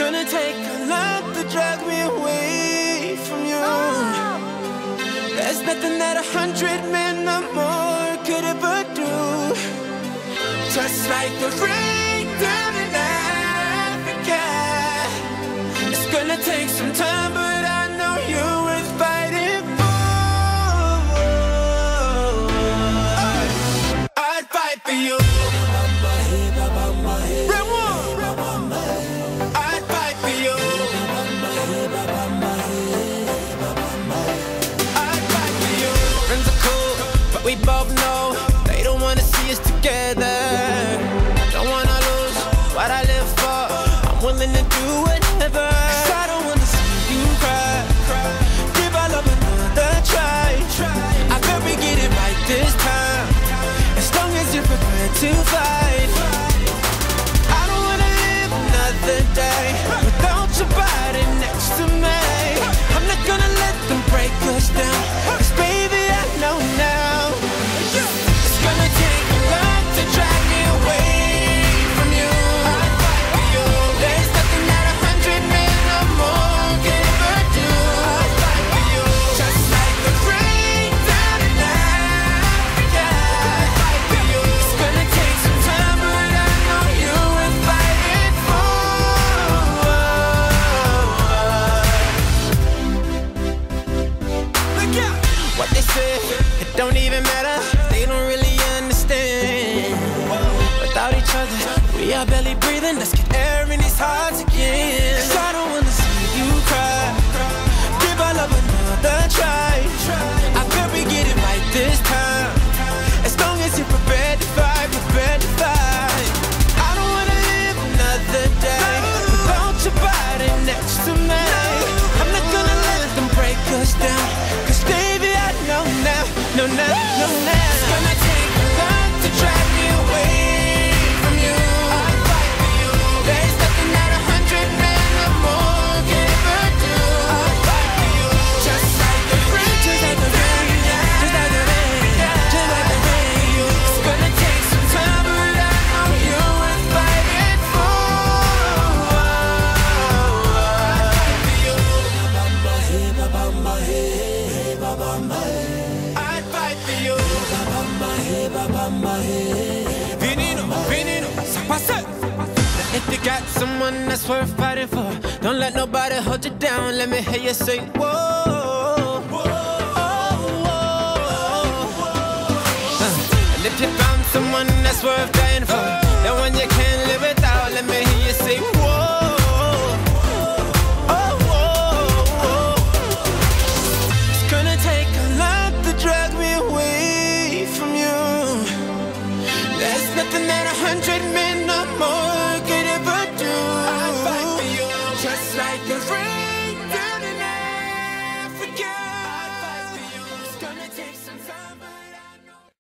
gonna take a lot to drag me away from you. There's nothing that 100 men or more could ever do. Just like the rain down in Africa. It's gonna take some time, but I know you're worth fighting for. I'd fight for you. We both know they don't wanna see us together. Don't wanna lose what I live for. I'm willing to do whatever. 'Cause I don't wanna see you cry. Give our love another try. I bet we get it right this time, as long as you're prepared to fight. I don't wanna live another day without your body next to me. I'm not gonna let them break us down, 'cause baby I know now. It's gonna take a lot to drag me away from you. I'd fight for you. There's nothing that 100 men or more can ever do. I'd fight for you. Just like the rain down in Africa. I'd fight for you. It's gonna take some time, but I know you're worth fighting for. Look out! What they say, it don't even matter. They don't really understand. Without each other, we are barely breathing. Let's get air in these hearts again. 'Cause I don't wanna see you cry. Give our love another try. I bet we get it right this time, as long as you're prepared to fight, prepared to fight. I don't wanna live another day without your body next to me. I'm not gonna let them break us down, 'cause baby I know now, no now, no now. It's gonna take a lot to drag me away from you. I'd fight for you. There's nothing that 100 men or more can ever do. I'd fight for you. Just like the rain, just like the rain, just like the rain, just like the rain. It's gonna take some time, but I know you're worth fighting for. I'd fight for you. I'd fight for you. Veneno, veneno, pasa. If you got someone that's worth fighting for, don't let nobody hold you down. Let me hear you say, whoa, and if you found someone that's worth dying for, the one you can't live without, let me hear you say, whoa. It's gonna take a lot to drag me away from you. There's nothing that 100 men or more could ever do. I'd fight for you. Just like the rain